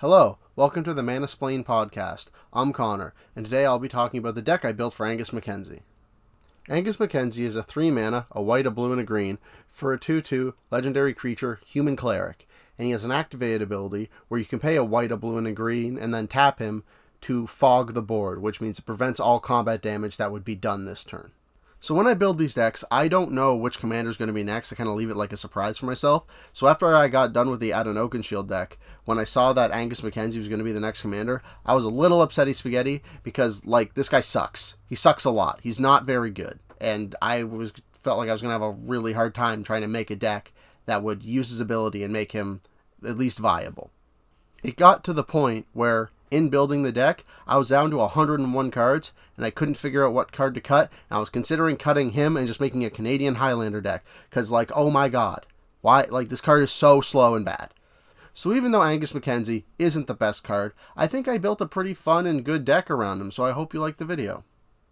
Hello, welcome to the Manasplained podcast. I'm Connor, and today I'll be talking about the deck I built for Angus Mackenzie. Angus Mackenzie is a 3-mana, a white, a blue, and a green, for a 2/2 legendary creature, Human Cleric, and he has an activated ability where you can pay a white, a blue, and a green, and then tap him to fog the board, which means it prevents all combat damage that would be done this turn. So when I build these decks, I don't know which commander is going to be next. I kind of leave it like a surprise for myself. So after I got done with the Shield deck, when I saw that Angus Mackenzie was going to be the next commander, I was a little upsetty spaghetti because, this guy sucks. He sucks a lot. He's not very good. And felt like I was going to have a really hard time trying to make a deck that would use his ability and make him at least viable. It got to the point where, in building the deck, I was down to 101 cards, and I couldn't figure out what card to cut, and I was considering cutting him and just making a Canadian Highlander deck, because, oh my god, why, this card is so slow and bad. So even though Angus Mackenzie isn't the best card, I think I built a pretty fun and good deck around him, so I hope you like the video.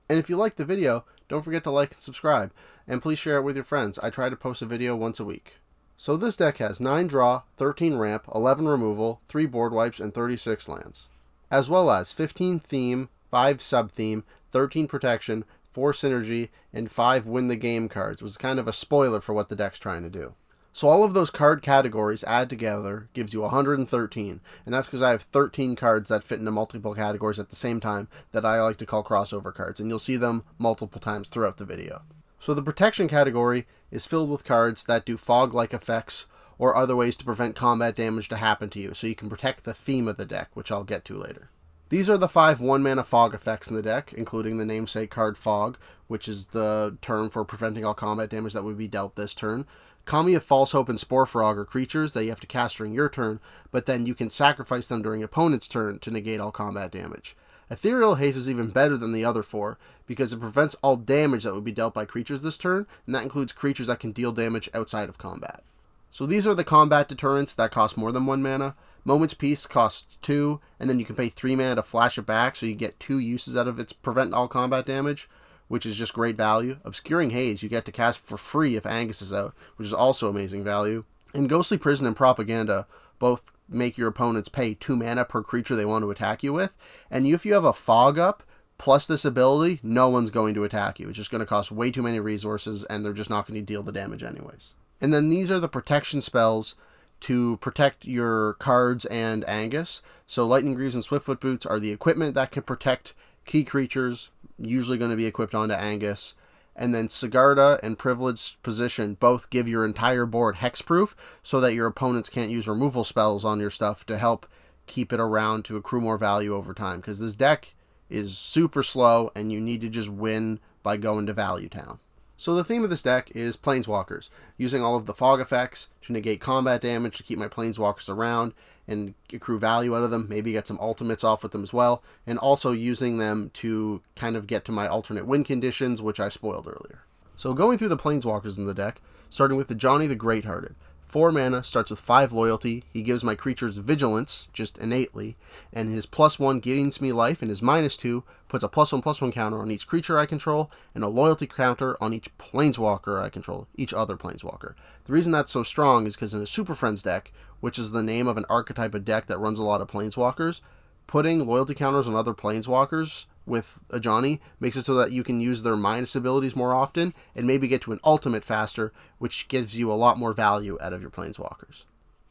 And if you like the video, don't forget to like and subscribe, and please share it with your friends. I try to post a video once a week. So this deck has 9 draw, 13 ramp, 11 removal, 3 board wipes, and 36 lands, as well as 15 theme, 5 sub-theme, 13 protection, 4 synergy, and 5 win the game cards, which is kind of a spoiler for what the deck's trying to do. So all of those card categories add together gives you 113, and that's because I have 13 cards that fit into multiple categories at the same time that I like to call crossover cards, and you'll see them multiple times throughout the video. So the protection category is filled with cards that do fog-like effects or other ways to prevent combat damage to happen to you, so you can protect the theme of the deck, which I'll get to later. These are the 5 1-mana fog effects in the deck, including the namesake card Fog, which is the term for preventing all combat damage that would be dealt this turn. Kami of False Hope and Spore Frog are creatures that you have to cast during your turn, but then you can sacrifice them during opponent's turn to negate all combat damage. Ethereal Haze is even better than the other 4, because it prevents all damage that would be dealt by creatures this turn, and that includes creatures that can deal damage outside of combat. So these are the combat deterrents that cost more than 1 mana. Moment's Peace costs 2, and then you can pay 3 mana to flash it back, so you get 2 uses out of its prevent all combat damage, which is just great value. Obscuring Haze you get to cast for free if Angus is out, which is also amazing value. And Ghostly Prison and Propaganda both make your opponents pay 2 mana per creature they want to attack you with, and if you have a Fog up, plus this ability, no one's going to attack you. It's just going to cost way too many resources, and they're just not going to deal the damage anyways. And then these are the protection spells to protect your cards and Angus. So Lightning Greaves and Swiftfoot Boots are the equipment that can protect key creatures, usually going to be equipped onto Angus. And then Sigarda and Privileged Position both give your entire board hexproof so that your opponents can't use removal spells on your stuff to help keep it around to accrue more value over time. Because this deck is super slow and you need to just win by going to Value Town. So the theme of this deck is Planeswalkers, using all of the fog effects to negate combat damage to keep my Planeswalkers around and accrue value out of them, maybe get some ultimates off with them as well, and also using them to kind of get to my alternate win conditions, which I spoiled earlier. So going through the Planeswalkers in the deck, starting with the Johnny the Greathearted. 4 mana, starts with 5 loyalty. He gives my creatures vigilance, just innately, and his +1 gains me life, and his -2 puts a +1/+1 counter on each creature I control, and a loyalty counter on each planeswalker I control, each other planeswalker. The reason that's so strong is because in a Super Friends deck, which is the name of an archetype of deck that runs a lot of planeswalkers, putting loyalty counters on other planeswalkers with a Johnny makes it so that you can use their minus abilities more often and maybe get to an ultimate faster, which gives you a lot more value out of your planeswalkers.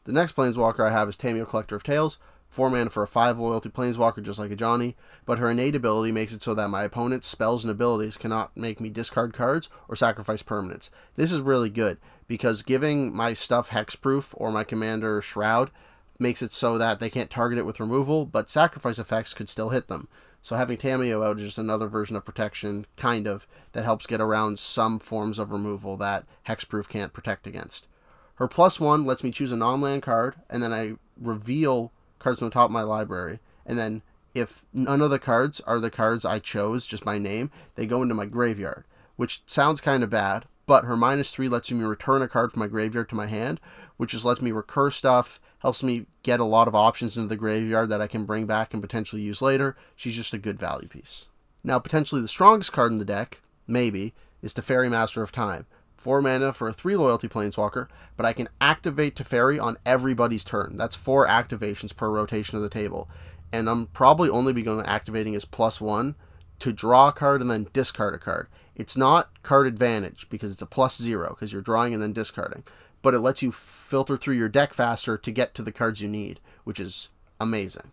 The next planeswalker I have is Tameo, Collector of Tales. 4 mana for a 5 loyalty planeswalker just like a Johnny, but her innate ability makes it so that my opponent's spells and abilities cannot make me discard cards or sacrifice permanents. This is really good because giving my stuff hexproof or my commander Shroud makes it so that they can't target it with removal, but sacrifice effects could still hit them. So having Tameo out is just another version of protection, kind of, that helps get around some forms of removal that Hexproof can't protect against. Her +1 lets me choose a non-land card, and then I reveal cards from the top of my library. And then if none of the cards are the cards I chose, just by name, they go into my graveyard, which sounds kind of bad, but her -3 lets me return a card from my graveyard to my hand, which just lets me recur stuff, helps me get a lot of options into the graveyard that I can bring back and potentially use later. She's just a good value piece. Now, potentially the strongest card in the deck, maybe, is Teferi, Master of Time. 4 mana for a 3 loyalty Planeswalker, but I can activate Teferi on everybody's turn. That's 4 activations per rotation of the table. And I'm probably only going to activating as +1 to draw a card and then discard a card. It's not card advantage because it's a +0 because you're drawing and then discarding, but it lets you filter through your deck faster to get to the cards you need, which is amazing.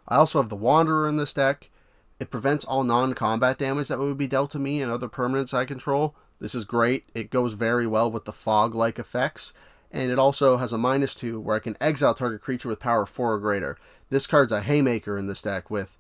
I also have the Wanderer in this deck. It prevents all non-combat damage that would be dealt to me and other permanents I control. This is great. It goes very well with the fog-like effects, and it also has a -2 where I can exile target creature with power 4 or greater. This card's a haymaker in this deck with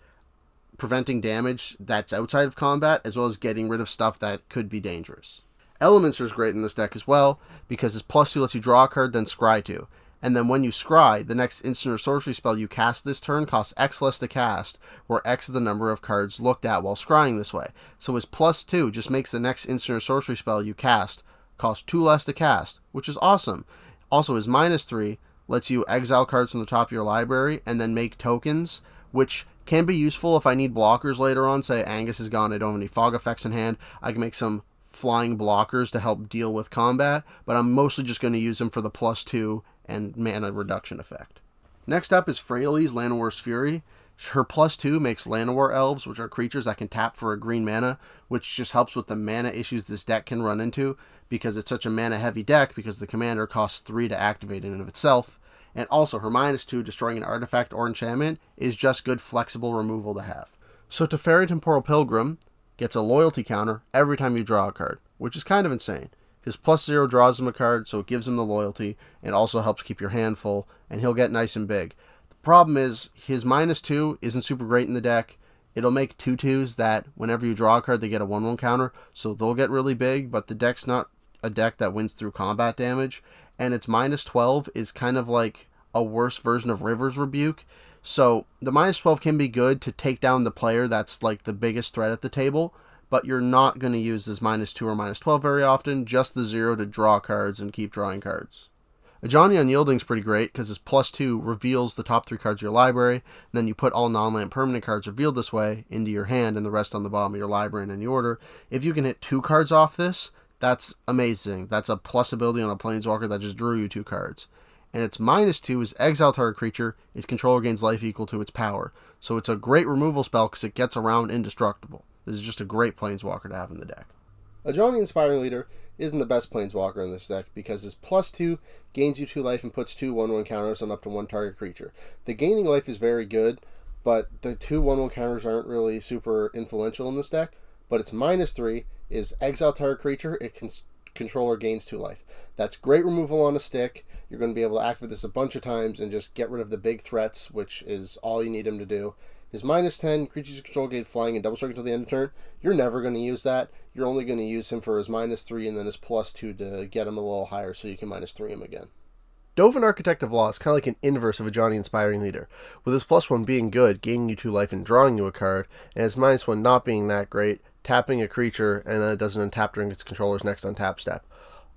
preventing damage that's outside of combat, as well as getting rid of stuff that could be dangerous. Elemencer is great in this deck as well, because his +2 lets you draw a card, then scry 2. And then when you scry, the next instant or sorcery spell you cast this turn costs X less to cast, where X is the number of cards looked at while scrying this way. So his +2 just makes the next instant or sorcery spell you cast cost 2 less to cast, which is awesome. Also, his -3 lets you exile cards from the top of your library and then make tokens, which can be useful if I need blockers later on. Say Angus is gone, I don't have any fog effects in hand, I can make some flying blockers to help deal with combat, but I'm mostly just going to use them for the +2 and mana reduction effect. Next up is Freyalise, Llanowar's Fury. Her +2 makes Llanowar Elves, which are creatures that can tap for a green mana, which just helps with the mana issues this deck can run into, because it's such a mana heavy deck, because the commander costs 3 to activate in and of itself. And also, her -2, destroying an artifact or enchantment, is just good flexible removal to have. So Teferi Temporal Pilgrim gets a loyalty counter every time you draw a card, which is kind of insane. His +0 draws him a card, so it gives him the loyalty, and also helps keep your hand full, and he'll get nice and big. The problem is, his -2 isn't super great in the deck. It'll make 2/2s that, whenever you draw a card, they get a 1/1 counter, so they'll get really big, but the deck's not a deck that wins through combat damage, and its -12 is kind of like a worse version of River's Rebuke. So the -12 can be good to take down the player that's like the biggest threat at the table, but you're not going to use this -2 or -12 very often, just the 0 to draw cards and keep drawing cards. Ajani Unyielding is pretty great because his +2 reveals the top 3 cards of your library, and then you put all non-land permanent cards revealed this way into your hand and the rest on the bottom of your library in any order. If you can hit 2 cards off this, that's amazing. That's a plus ability on a Planeswalker that just drew you 2 cards. And its -2 is exile target creature. Its controller gains life equal to its power. So it's a great removal spell because it gets around indestructible. This is just a great Planeswalker to have in the deck. Ajani Inspiring Leader isn't the best Planeswalker in this deck because his +2 gains you 2 life and puts 2 1/1 counters on up to 1 target creature. The gaining life is very good, but the 2 1/1 counters aren't really super influential in this deck. But its -3 is exile target creature. Controller gains 2 life. That's great removal on a stick. You're going to be able to activate this a bunch of times and just get rid of the big threats, which is all you need him to do. His -10, creatures you control gain flying and double strike until the end of turn. You're never going to use that. You're only going to use him for his -3 and then his +2 to get him a little higher so you can -3 him again. Dovin Architect of Law is kind of like an inverse of Ajani Inspiring Leader, with his +1 being good, gaining you 2 life and drawing you a card, and his -1 not being that great, tapping a creature, and then it doesn't untap during its controller's next untap step.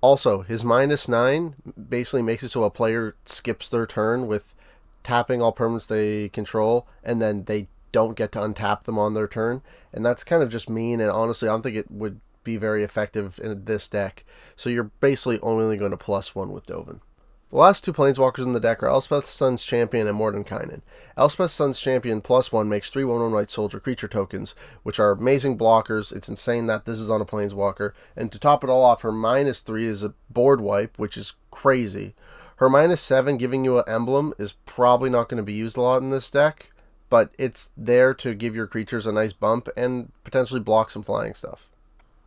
Also, his -9 basically makes it so a player skips their turn with tapping all permanents they control, and then they don't get to untap them on their turn, and that's kind of just mean, and honestly, I don't think it would be very effective in this deck, so you're basically only going to +1 with Dovin. The last 2 Planeswalkers in the deck are Elspeth's Sun's Champion and Mordenkainen. Elspeth's Sun's Champion +1 makes 3 1/1 White Soldier creature tokens, which are amazing blockers. It's insane that this is on a Planeswalker. And to top it all off, her -3 is a board wipe, which is crazy. Her -7 giving you an emblem is probably not going to be used a lot in this deck, but it's there to give your creatures a nice bump and potentially block some flying stuff.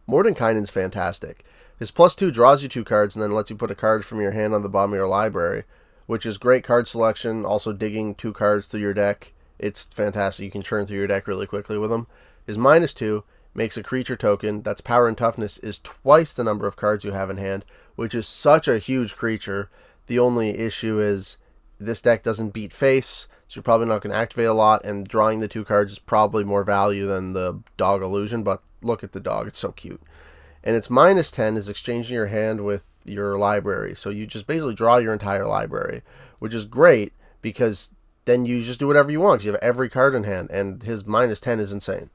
Mordenkainen's fantastic. His +2 draws you 2 cards and then lets you put a card from your hand on the bottom of your library, which is great card selection, also digging 2 cards through your deck. It's fantastic. You can churn through your deck really quickly with him. His -2 makes a creature token that's power and toughness is twice the number of cards you have in hand, which is such a huge creature. The only issue is this deck doesn't beat face, so you're probably not going to activate a lot, and drawing the 2 cards is probably more value than the dog illusion, but look at the dog, it's so cute. And its -10 is exchanging your hand with your library. So you just basically draw your entire library, which is great because then you just do whatever you want because you have every card in hand, and his -10 is insane.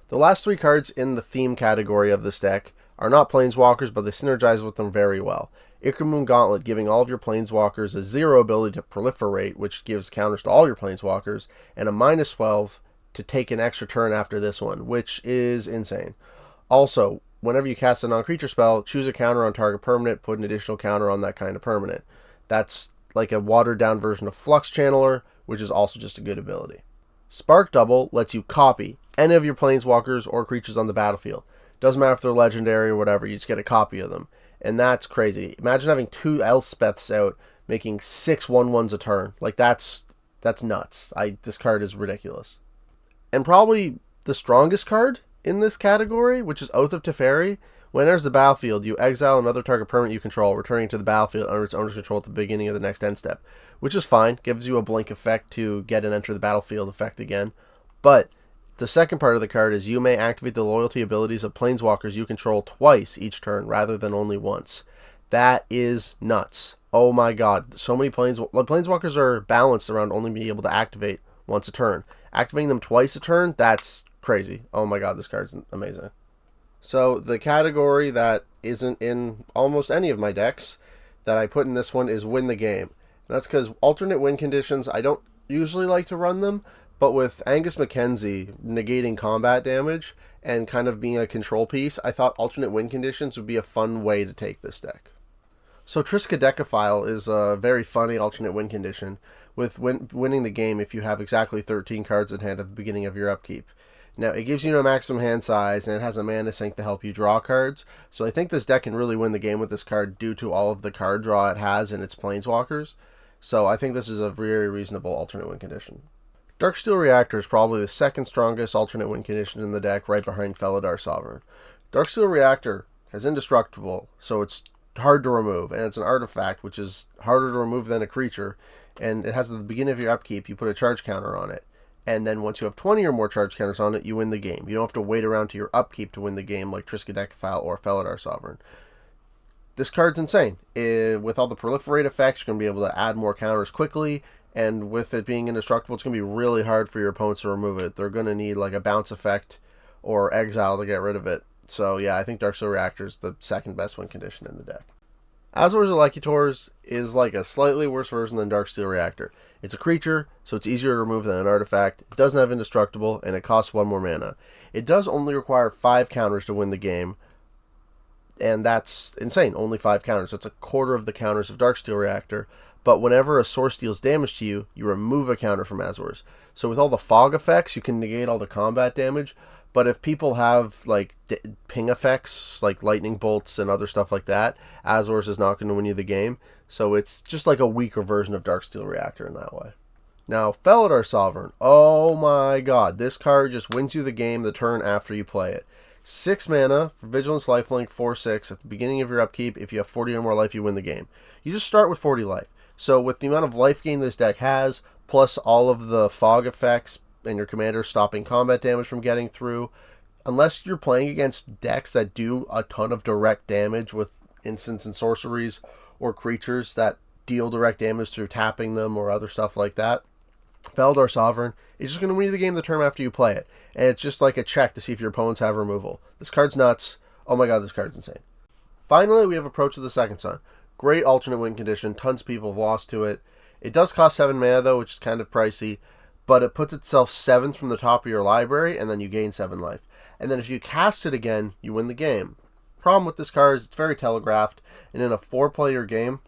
The last 3 cards in the theme category of this deck are not Planeswalkers, but they synergize with them very well. Ikamoon Gauntlet giving all of your Planeswalkers a 0 ability to proliferate, which gives counters to all your Planeswalkers, and a -12 to take an extra turn after this one, which is insane. Also, whenever you cast a non-creature spell, choose a counter on target permanent, put an additional counter on that kind of permanent. That's like a watered-down version of Flux Channeler, which is also just a good ability. Spark Double lets you copy any of your Planeswalkers or creatures on the battlefield. Doesn't matter if they're legendary or whatever, you just get a copy of them. And that's crazy. Imagine having 2 Elspeths out, making 6 1/1s a turn. Like, that's nuts. This card is ridiculous. And probably the strongest card in this category, which is Oath of Teferi. When it enters the battlefield, you exile another target permanent you control, returning to the battlefield under its owner's control at the beginning of the next end step. Which is fine. Gives you a blink effect to get an enter the battlefield effect again. But the second part of the card is you may activate the loyalty abilities of Planeswalkers you control twice each turn rather than only once. That is nuts. Oh my god. So many Planeswalkers are balanced around only being able to activate once a turn. Activating them twice a turn, that's crazy. Oh my god, this card's amazing. So the category that isn't in almost any of my decks that I put in this one is win the game. That's because alternate win conditions, I don't usually like to run them. But with Angus Mackenzie negating combat damage and kind of being a control piece, I thought alternate win conditions would be a fun way to take this deck. So Triskaidekaphile is a very funny alternate win condition, with winning the game if you have exactly 13 cards in hand at the beginning of your upkeep. Now, it gives you no maximum hand size, and it has a mana sink to help you draw cards, so I think this deck can really win the game with this card due to all of the card draw it has in its Planeswalkers. So I think this is a very reasonable alternate win condition. Darksteel Reactor is probably the second strongest alternate win condition in the deck, right behind Felidar Sovereign. Darksteel Reactor has Indestructible, so it's hard to remove, and it's an artifact, which is harder to remove than a creature, and it has at the beginning of your upkeep, you put a charge counter on it, and then once you have 20 or more charge counters on it, you win the game. You don't have to wait around to your upkeep to win the game like Triskaidekaphile or Felidar Sovereign. This card's insane. With all the proliferate effects, you're going to be able to add more counters quickly, and with it being indestructible, it's going to be really hard for your opponents to remove it. They're going to need like a bounce effect or exile to get rid of it. So yeah, I think Darksteel Reactor is the second best win condition in the deck. Azor's Elecutors is like a slightly worse version than Darksteel Reactor. It's a creature, so it's easier to remove than an artifact. It doesn't have indestructible, and it costs 1 more mana. It does only require 5 counters to win the game, and that's insane. Only 5 counters. That's a quarter of the counters of Darksteel Reactor. But whenever a source deals damage to you, you remove a counter from Azor's. So with all the fog effects, you can negate all the combat damage. But if people have like ping effects, like lightning bolts and other stuff like that, Azor's is not going to win you the game. So it's just like a weaker version of Darksteel Reactor in that way. Now, Felidar Sovereign. Oh my god. This card just wins you the game the turn after you play it. 6 mana for Vigilance Lifelink, 4/6 at the beginning of your upkeep. If you have 40 or more life, you win the game. You just start with 40 life. So with the amount of life gain this deck has, plus all of the fog effects and your commander stopping combat damage from getting through, unless you're playing against decks that do a ton of direct damage with instants and sorceries or creatures that deal direct damage through tapping them or other stuff like that, Felidar Sovereign is just going to win you the game the turn after you play it. And it's just like a check to see if your opponents have removal. This card's nuts. Oh my god, this card's insane. Finally, we have Approach of the Second Sun. Great alternate win condition. Tons of people have lost to it. It does cost 7 mana though, which is kind of pricey. But it puts itself 7th from the top of your library, and then you gain 7 life. And then if you cast it again, you win the game. Problem with this card is it's very telegraphed. And in a 4-player game,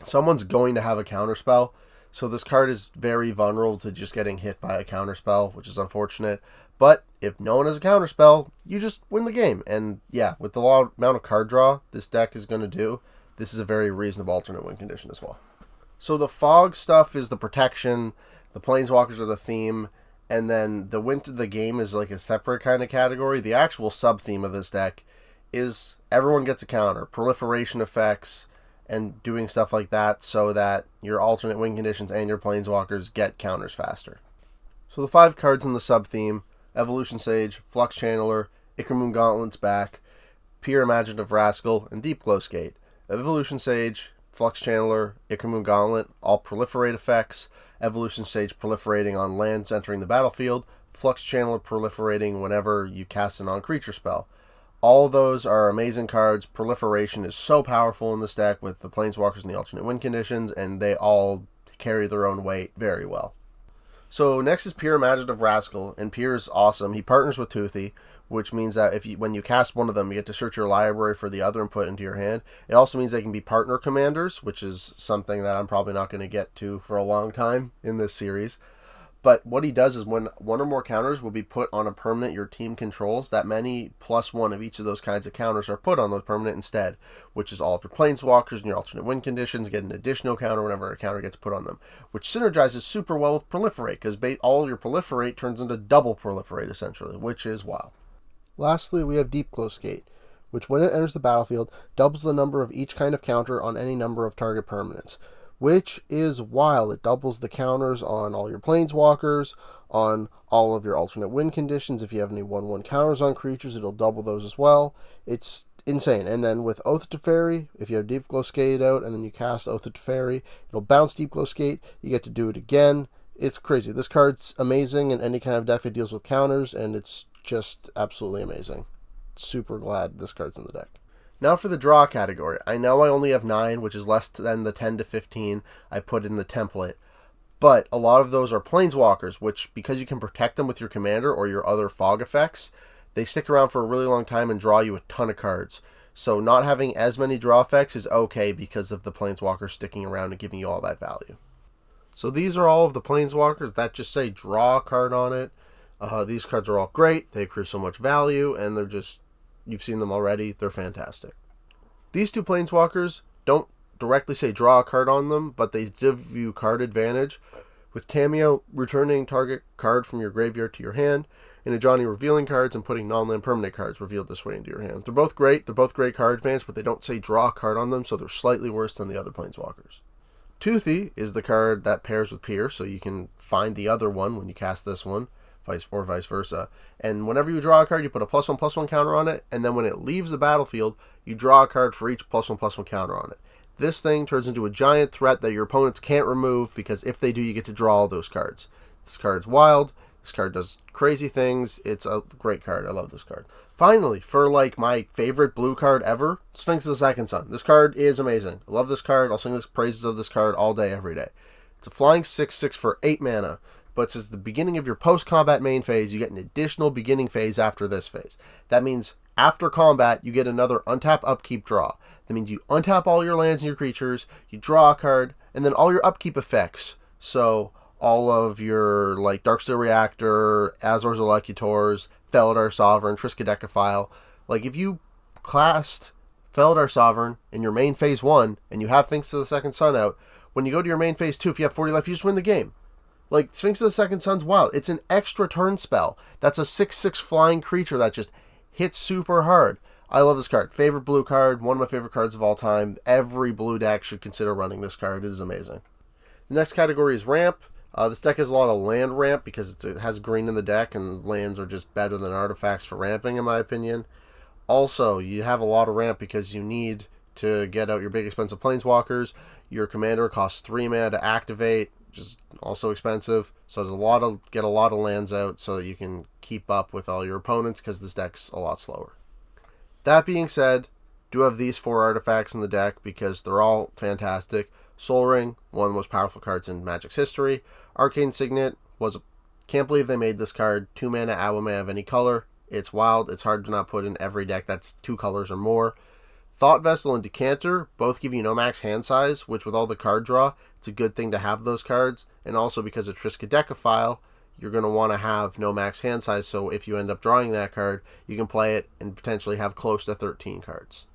someone's going to have a counterspell. So this card is very vulnerable to just getting hit by a counterspell, which is unfortunate. But if no one has a counterspell, you just win the game. And yeah, with the amount of card draw this deck is going to do, this is a very reasonable alternate win condition as well. So the fog stuff is the protection, the Planeswalkers are the theme, and then the win to the game is like a separate kind of category. The actual sub-theme of this deck is everyone gets a counter, proliferation effects, and doing stuff like that so that your alternate win conditions and your Planeswalkers get counters faster. So the 5 cards in the sub-theme: Evolution Sage, Flux Channeler, Ikamoon Gauntlet's back, Pure Imaginative Rascal, and Deep Glowskate. Evolution Sage, Flux Channeler, Ikamoon Gauntlet, all proliferate effects. Evolution Sage proliferating on lands entering the battlefield. Flux Channeler proliferating whenever you cast a non-creature spell. All those are amazing cards. Proliferation is so powerful in this deck with the Planeswalkers and the alternate win conditions, and they all carry their own weight very well. So next is Pure Imaginative Rascal, and Pure is awesome. He partners with Toothy, which means that when you cast one of them, you get to search your library for the other and put it into your hand. It also means they can be partner commanders, which is something that I'm probably not going to get to for a long time in this series. But what he does is when one or more counters will be put on a permanent your team controls, that many +1 of each of those kinds of counters are put on those permanent instead, which is all of your Planeswalkers and your alternate win conditions get an additional counter whenever a counter gets put on them, which synergizes super well with Proliferate, because all your Proliferate turns into double Proliferate, essentially, which is wild. Lastly, we have Deep Glow Skate, which when it enters the battlefield, doubles the number of each kind of counter on any number of target permanents, which is wild. It doubles the counters on all your Planeswalkers, on all of your alternate win conditions. If you have any 1/1 counters on creatures, it'll double those as well. It's insane. And then with Oath of Teferi, if you have Deep Glow Skate out and then you cast Oath of Teferi, it'll bounce Deep Glow Skate. You get to do it again. It's crazy. This card's amazing in any kind of deck that deals with counters, and it's just absolutely amazing. Super glad this card's in the deck. Now for the draw category. I know I only have 9, which is less than the 10 to 15 I put in the template. But a lot of those are Planeswalkers, which, because you can protect them with your commander or your other fog effects, they stick around for a really long time and draw you a ton of cards. So not having as many draw effects is okay because of the Planeswalkers sticking around and giving you all that value. So these are all of the Planeswalkers that just say draw a card on it. These cards are all great. They accrue so much value, and they're just... You've seen them already. They're fantastic. These two Planeswalkers don't directly say draw a card on them, but they give you card advantage. With Tamiyo, returning target card from your graveyard to your hand, and Ajani revealing cards and putting non-land permanent cards revealed this way into your hand. They're both great. They're both great card advantage, but they don't say draw a card on them, so they're slightly worse than the other Planeswalkers. Toothy is the card that pairs with Pier, so you can find the other one when you cast this one. Vice versa. And whenever you draw a card, you put a +1/+1 counter on it, and then when it leaves the battlefield, you draw a card for each +1/+1 counter on it. This thing turns into a giant threat that your opponents can't remove, because if they do, you get to draw all those cards. This card's wild. This card does crazy things. It's a great card. I love this card. Finally, for like my favorite blue card ever, Sphinx of the Second Sun. This card is amazing. I love this card. I'll sing the praises of this card all day, every day. It's a flying 6/6 for 8 mana. But since the beginning of your post-combat main phase, you get an additional beginning phase after this phase. That means after combat, you get another untap, upkeep, draw. That means you untap all your lands and your creatures, you draw a card, and then all your upkeep effects. So all of your like Darksteel Reactor, Azor's Elecutors, Felidar Sovereign, Triskaidekaphile. Like if you cast Felidar Sovereign in your main phase 1, and you have Sphinx of the Second Sun out, when you go to your main phase 2, if you have 40 life, you just win the game. Like, Sphinx of the Second Sun's wild. It's an extra turn spell. That's a 6/6 flying creature that just hits super hard. I love this card. Favorite blue card. One of my favorite cards of all time. Every blue deck should consider running this card. It is amazing. The next category is Ramp. This deck has a lot of land ramp because it has green in the deck, and lands are just better than artifacts for ramping, in my opinion. Also, you have a lot of ramp because you need to get out your big expensive Planeswalkers. Your commander costs 3 mana to activate, which is also expensive. So there's get a lot of lands out so that you can keep up with all your opponents, because this deck's a lot slower. That being said, do have these 4 artifacts in the deck because they're all fantastic. Sol Ring, one of the most powerful cards in Magic's history. Arcane Signet can't believe they made this card. 2 mana Awame of any color. It's wild. It's hard to not put in every deck that's 2 colors or more. Thought Vessel and Decanter both give you no max hand size, which with all the card draw, it's a good thing to have those cards. And also because of Triskaidekaphile, you're going to want to have no max hand size, so if you end up drawing that card, you can play it and potentially have close to 13 cards.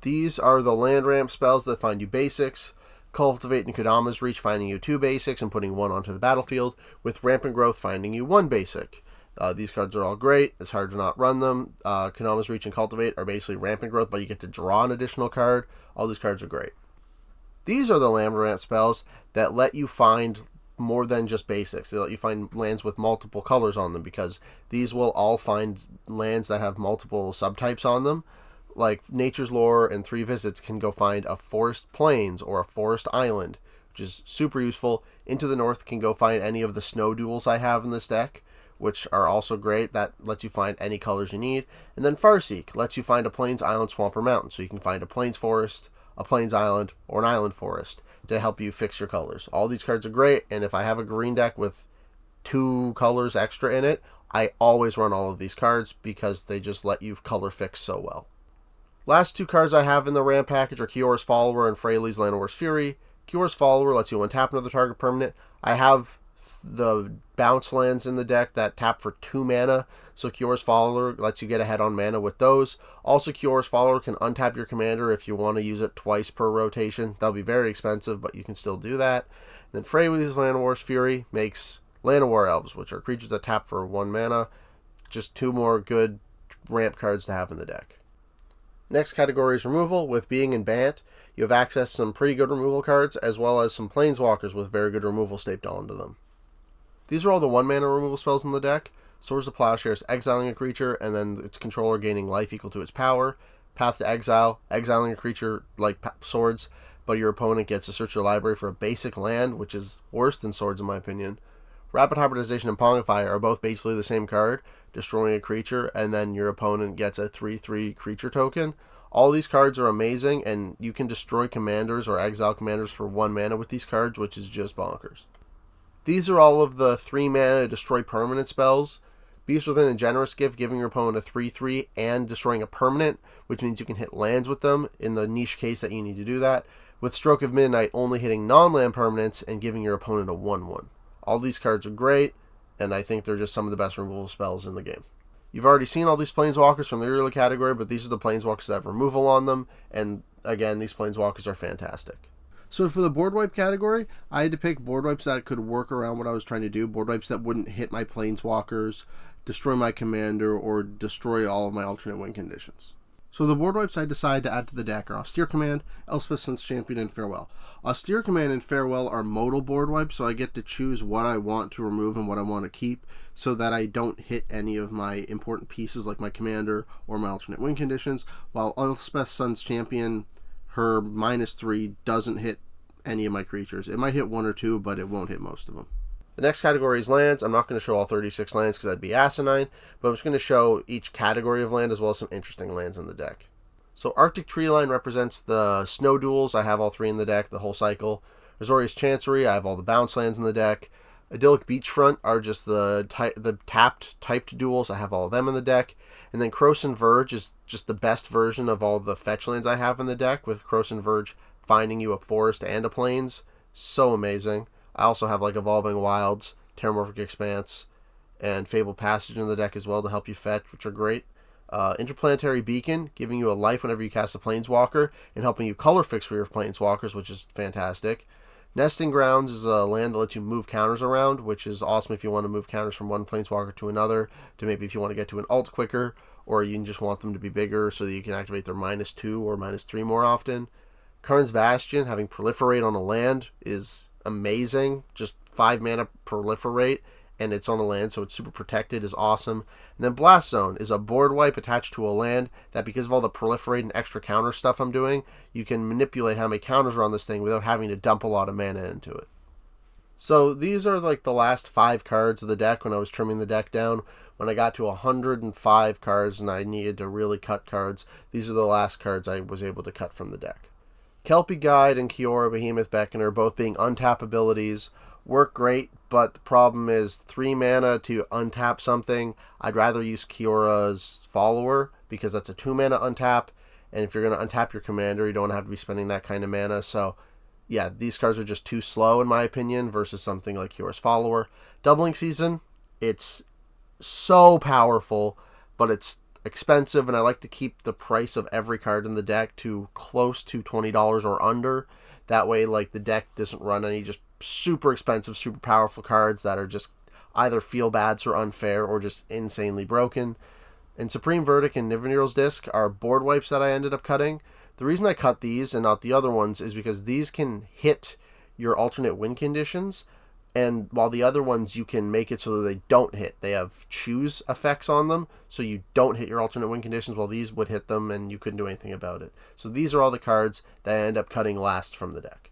These are the land ramp spells that find you basics. Cultivate and Kodama's Reach finding you 2 basics and putting 1 onto the battlefield, with Rampant Growth finding you 1 basic. These cards are all great. It's hard to not run them. Kodama's Reach and Cultivate are basically Rampant Growth, but you get to draw an additional card. All these cards are great. These are the land ramp spells that let you find more than just basics. They let you find lands with multiple colors on them, because these will all find lands that have multiple subtypes on them. Like Nature's Lore and 3 Visits can go find a Forest Plains or a Forest Island, which is super useful. Into the North can go find any of the snow duels I have in this deck, which are also great. That lets you find any colors you need. And then Farseek lets you find a Plains, Island, Swamp, or Mountain. So you can find a Plains Forest, a Plains Island, or an Island Forest to help you fix your colors. All these cards are great, and if I have a green deck with 2 colors extra in it, I always run all of these cards because they just let you color fix so well. Last 2 cards I have in the RAM package are Kiora's Follower and Freyalise Llanowar's Fury. Kiora's Follower lets you untap another target permanent. I have the bounce lands in the deck that tap for 2 mana, so Kiora's Follower lets you get ahead on mana with those. Also, Kiora's Follower can untap your commander if you want to use it twice per rotation. That'll be very expensive, but you can still do that. And then Freyalise Llanowar's Fury makes Llanowar Elves, which are creatures that tap for 1 mana. Just 2 more good ramp cards to have in the deck. Next category is removal. With being in Bant, you have access to some pretty good removal cards, as well as some Planeswalkers with very good removal stapled onto them. These are all the 1 mana removal spells in the deck. Swords of Plowshares, exiling a creature, and then its controller gaining life equal to its power. Path to Exile, exiling a creature like Swords, but your opponent gets to search your library for a basic land, which is worse than Swords in my opinion. Rapid Hybridization and Pongify are both basically the same card, destroying a creature, and then your opponent gets a 3/3 creature token. All these cards are amazing, and you can destroy commanders or exile commanders for 1 mana with these cards, which is just bonkers. These are all of the 3 mana destroy permanent spells. Beast Within a Generous Gift, giving your opponent a 3/3 and destroying a permanent, which means you can hit lands with them in the niche case that you need to do that. With Stroke of Midnight, only hitting non-land permanents and giving your opponent a 1/1. All these cards are great, and I think they're just some of the best removal spells in the game. You've already seen all these Planeswalkers from the early category, but these are the Planeswalkers that have removal on them, and again, these Planeswalkers are fantastic. So for the board wipe category, I had to pick board wipes that could work around what I was trying to do, board wipes that wouldn't hit my Planeswalkers, destroy my commander, or destroy all of my alternate win conditions. So the board wipes I decided to add to the deck are Austere Command, Elspeth Sun's Champion, and Farewell. Austere Command and Farewell are modal board wipes, so I get to choose what I want to remove and what I want to keep, so that I don't hit any of my important pieces like my commander or my alternate win conditions, while Elspeth Sun's Champion, her -3 doesn't hit any of my creatures. It might hit 1 or 2, but it won't hit most of them. The next category is lands. I'm not going to show all 36 lands because that'd be asinine, but I'm just going to show each category of land as well as some interesting lands in the deck. So Arctic Treeline represents the snow duels. I have all 3 in the deck, the whole cycle. Azorius Chancery, I have all the bounce lands in the deck. Idyllic Beachfront are just the tapped typed duels. I have all of them in the deck. And then Krosan Verge is just the best version of all the fetch lands I have in the deck, with Krosan Verge finding you a forest and a plains. So amazing. I also have like Evolving Wilds, Terramorphic Expanse, and Fabled Passage in the deck as well to help you fetch, which are great. Interplanetary Beacon, giving you a life whenever you cast a Planeswalker, and helping you color fix for your Planeswalkers, which is fantastic. Nesting Grounds is a land that lets you move counters around, which is awesome if you want to move counters from one Planeswalker to another, to maybe if you want to get to an alt quicker, or you just want them to be bigger so that you can activate their -2 or -3 more often. Karn's Bastion, having Proliferate on a land is amazing. Just 5 mana Proliferate, and it's on a land, so it's super protected, is awesome. And then Blast Zone is a board wipe attached to a land that, because of all the Proliferate and extra counter stuff I'm doing, you can manipulate how many counters are on this thing without having to dump a lot of mana into it. So these are like the last 5 cards of the deck when I was trimming the deck down. When I got to 105 cards and I needed to really cut cards, these are the last cards I was able to cut from the deck. Kelpie Guide and Kiora Behemoth Beckoner, both being untap abilities, work great, but the problem is 3 mana to untap something. I'd rather use Kiora's Follower because that's a 2 mana untap, and if you're going to untap your commander, you don't have to be spending that kind of mana. So yeah, these cards are just too slow in my opinion versus something like Kiora's Follower. Doubling Season, it's so powerful, but it's expensive, and I like to keep the price of every card in the deck to close to $20 or under. That way, like, the deck doesn't run any just super expensive, super powerful cards that are just either feel bads or unfair or just insanely broken. And Supreme Verdict and Nivenir's Disc are board wipes that I ended up cutting. The reason I cut these and not the other ones is because these can hit your alternate win conditions, and while the other ones you can make it so that they don't hit. They have choose effects on them, so you don't hit your alternate win conditions, while these would hit them and you couldn't do anything about it. So these are all the cards that I end up cutting last from the deck.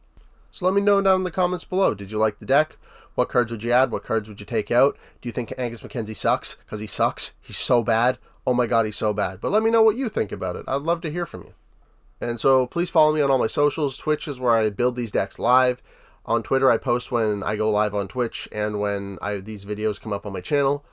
So let me know down in the comments below. Did you like the deck? What cards would you add? What cards would you take out? Do you think Angus Mackenzie sucks? Because he sucks. He's so bad. Oh my god, he's so bad. But let me know what you think about it. I'd love to hear from you. And so please follow me on all my socials. Twitch is where I build these decks live. On Twitter, I post when I go live on Twitch and when these videos come up on my channel.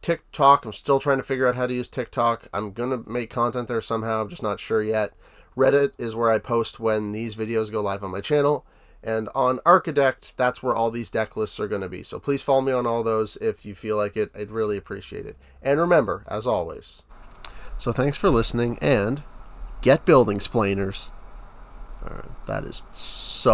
TikTok, I'm still trying to figure out how to use TikTok. I'm going to make content there somehow. I'm just not sure yet. Reddit is where I post when these videos go live on my channel. And on Archidect, that's where all these deck lists are going to be. So please follow me on all those if you feel like it. I'd really appreciate it. And remember, as always, so thanks for listening and get building, splainers. All right, that is so